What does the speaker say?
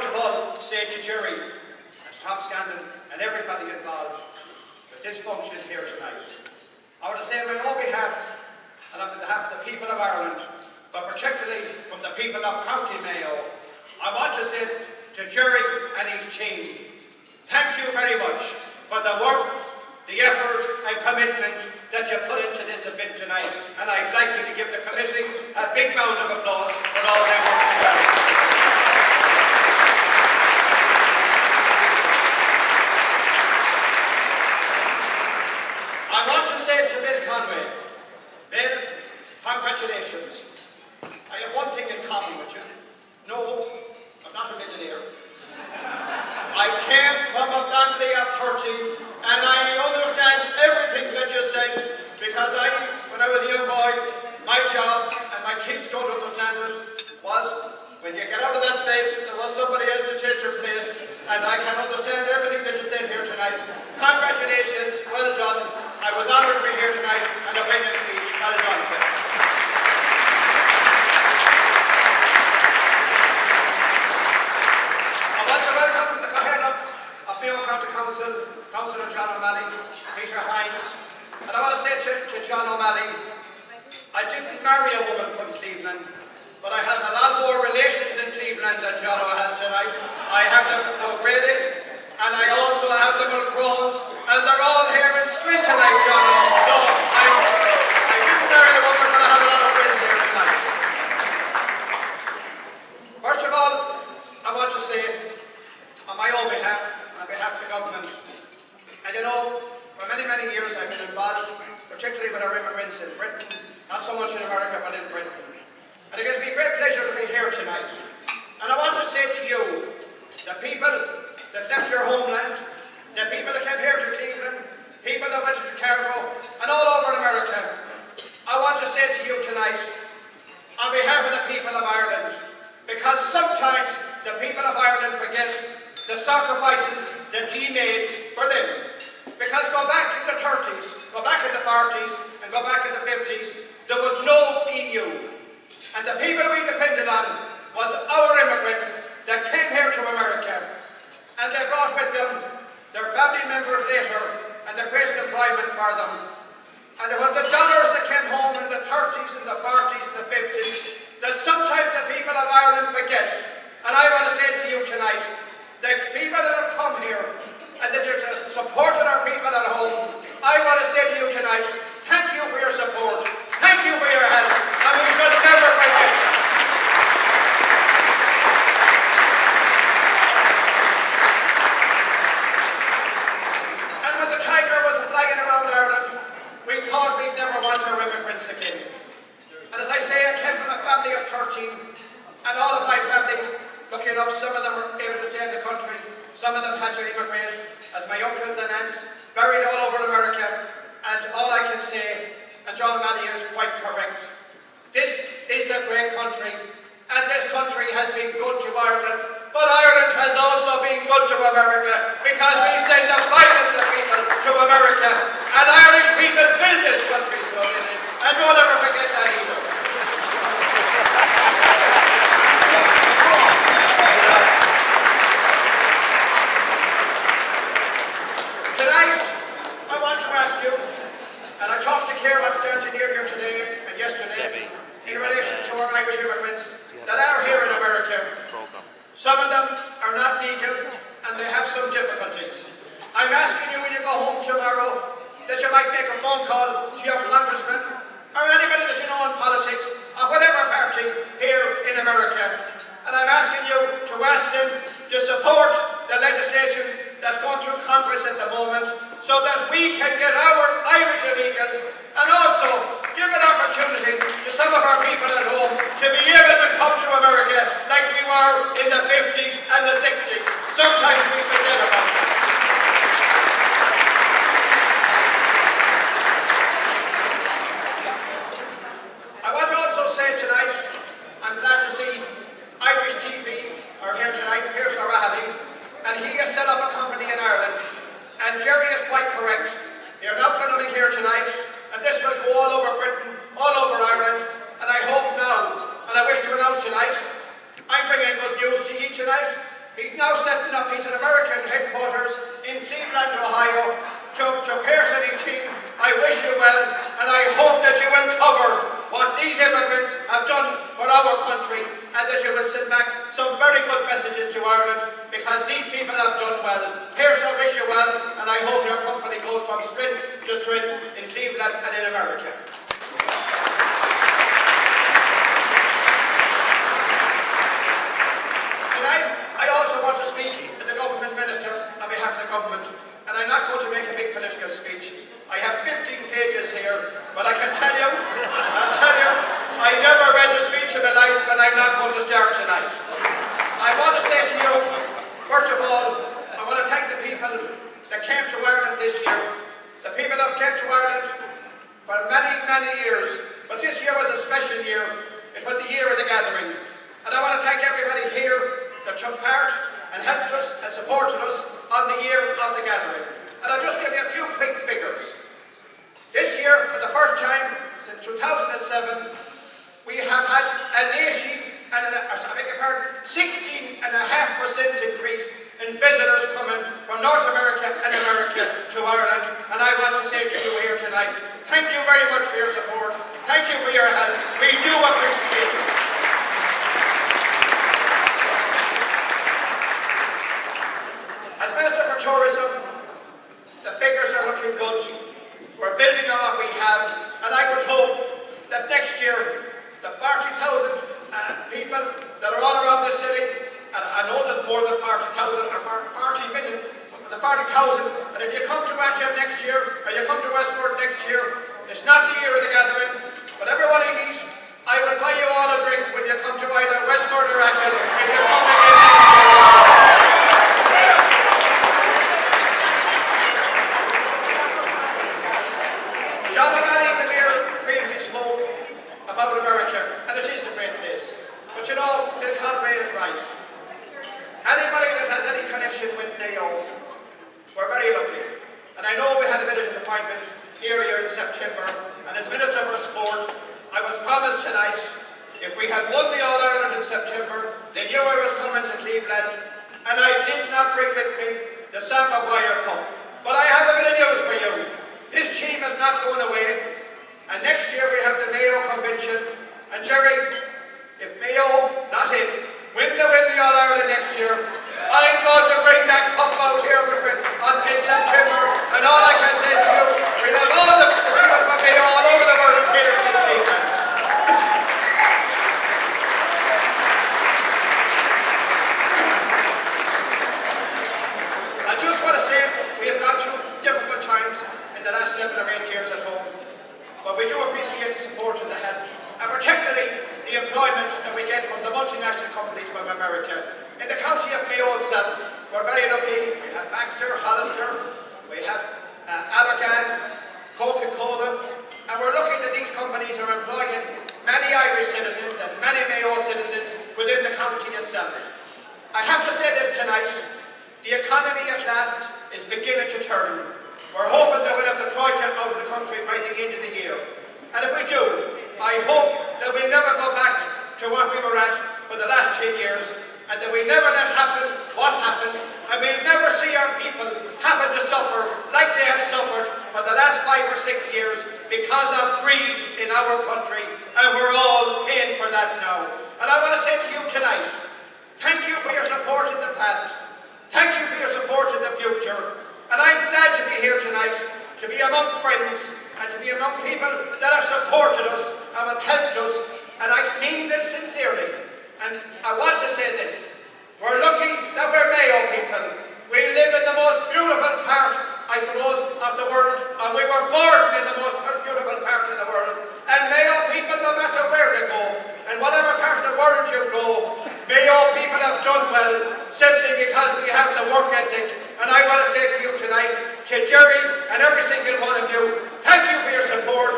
first of all say to Jerry and Tom Scanlon and everybody involved with this function here tonight, I want to say on my own behalf and on behalf of the people of Ireland, but particularly from the people of County Mayo, I want to say to Jerry and his team, thank you very much for the work, the effort and commitment that you put into this event tonight, and I'd like you to give the committee a big round of applause for all their work together. I want to say to Bill Conway, Bill, congratulations. I have one thing in common with you. No, I'm not a millionaire. I came from a family of 13, and I understand everything that you said, because when I was a young boy, my job, and my kids don't understand it, was when you get out of that bed, there was somebody else to take your place, and I can understand everything that you said here tonight. Congratulations, well done. I was honoured to be here tonight and to bring a speech. Well done, Jeff. I want to welcome the Cathaoirleach of Mayo County Council, Councillor John O'Malley, Peter Hines, and I want to say to John O'Malley, I didn't marry a woman from Cleveland, but I have a lot more relations in Cleveland than John has tonight. I have them O'Grady's, and I also have the Mulcrones, and they're all here in Strint tonight, John O. So I didn't marry a woman, but I have a lot of friends here tonight. First of all, I want to say, on my own behalf, and on behalf of the government, and you know, for many, many years I've been involved, particularly with our immigrants in Britain, not so much in America, but in Britain. And it gives me great pleasure to be here tonight. And I want to say to you, the people that left your homeland, the people that came here to Cleveland, people that went to Chicago, and all over America, I want to say to you tonight, on behalf of the people of Ireland, because sometimes the people of Ireland forget the sacrifices that ye made for them. Because go back in the 30s, go back in the 40s, and go back in the 50s, there was no EU. And the people we depended on was our immigrants that came here to America. And they brought with them their family members later, and they created employment for them. And it was the dollars that came home in the 30s and the 40s and the 50s that sometimes the people of Ireland forget. And I want to say to you tonight, the people that have come here and that have supported our people at home, I want to say to you tonight, thank you for your support, thank you for your help, and we should never forget that. And when the tiger was flying around Ireland, we thought we'd never want our immigrants again. And as I say, I came from a family of 13, and all of my family, lucky enough, some of them were able to stay in the country, some of them had to immigrate, as my uncles and aunts, buried all over America. And all I can say, and John O'Malley is quite correct, this is a great country, and this country has been good to Ireland, but Ireland has also been good to America, because we send the finest of people to America, and Irish people build this country, so they did. And don't ever forget that either. Tonight, I want to ask you, and I talked to Ciara Stanton-Neal here today and yesterday in relation to our Irish immigrants that are here in America. Some of them are not legal and they have some difficulties. I'm asking you when you go home tomorrow that you might make a phone call to your congressman or anybody that you know in politics of whatever party here in America. And I'm asking you to ask them to support the legislation that's going through Congress at the moment so that we can get our Irish illegals and also give an opportunity to some of our people at home to be able to come to America like we were in the 50s and the 60s. Sometimes we forget about that. I want to also say tonight, I'm glad to see Irish TV are here tonight, Pierce O'Reilly, and he has set up a company in Ireland. And Jerry is quite correct. They're not filming here tonight, and this will go all over Britain, all over Ireland, and I hope now, and I wish to announce tonight, I'm bringing good news to you tonight. He's now setting up his American headquarters in Cleveland, Ohio. To Pearse and his team, I wish you well, and I hope that you will cover what these immigrants have done for our country, and that you will send back some very good messages to Ireland, because these people have done well. Pearse, I wish you well, and I hope your company goes from strength to strength in Cleveland and in America. Tonight, I also want to speak to the government minister on behalf of the government, and I'm not going to make a big political speech. I have 15 pages here, but I can tell you, I never read a speech in my life, and I'm not going to start tonight. I want to say to you, first of all, I want to thank the people that came to Ireland this year. The people that came to Ireland for many, many years, but this year was a special year. It was the year of the gathering. And I want to thank everybody here that took part and helped us and supported us on the year of the gathering. And I'll just give you a few quick figures. This year, for the first time since 2007, we have had an 16.5% increase in visitors coming from North America and America to Ireland. And I want to say to you here tonight, thank you very much for your support. Thank you for your help. We do appreciate it. As Minister for Tourism, the figures are looking good. We're building on what we have, and I would hope that next year the 40,000 people that are all around the city, and I know that more than 40,000 or 40 million, the 40,000, and if you come to Achill next year, or you come to Westport next year, it's not the year of the gathering, but everybody meet. I will buy you all a drink when you come to either Westport or Achill if you come again next year. John O'Malley, the Mayor, briefly spoke about America, and it is a great place. But you know, Bill Conway is right. Anybody that has any connection with Mayo, we're very lucky. And I know we had a bit of disappointment earlier in September, and as Minister for Sport, I was promised tonight, if we had won the All-Ireland in September, they knew I was coming to Cleveland, and I did not bring with me the Sam Maguire Cup. But I have a bit of news for you. This team is not going away, and next year we have the Mayo Convention, and Jerry, if Mayo, not him, win the All-Ireland next year, I'm going to bring that cup out here in September, and all I can say to you, we'll have all the people from Mayo all over the world here in Cleveland. I just want to say, we have gone through difficult times in the last 7 or 8 years at home, but we do appreciate the support and the help, and particularly the employment that we get from the multinational companies from America. In the county of Mayo itself, we're very lucky. We have Baxter, Hollister, we have Allergan, Coca-Cola, and we're lucky that these companies are employing many Irish citizens and many Mayo citizens within the county itself. I have to say this tonight, the economy at last is beginning to turn. We're hoping that we'll have the Troika out of the country by the end of the year. And if we do, I hope that we'll never go back to what we were at for the last 10 years, and that we never let happen what happened, and we'll never see our people having to suffer like they have suffered for the last 5 or 6 years because of greed in our country, and we're all paying for that now. And I want to say to you tonight, thank you for your support in the past, thank you for your support in the future, and I'm glad to be here tonight, to be among friends, and to be among people that have supported us and have helped us, and I mean this sincerely. And I want to say this, we're lucky that we're Mayo people. We live in the most beautiful part, I suppose, of the world, and we were born in the most beautiful part of the world. And Mayo people, no matter where they go, and whatever part of the world you go, Mayo people have done well, simply because we have the work ethic. And I want to say to you tonight, to Jerry and every single one of you, thank you for your support.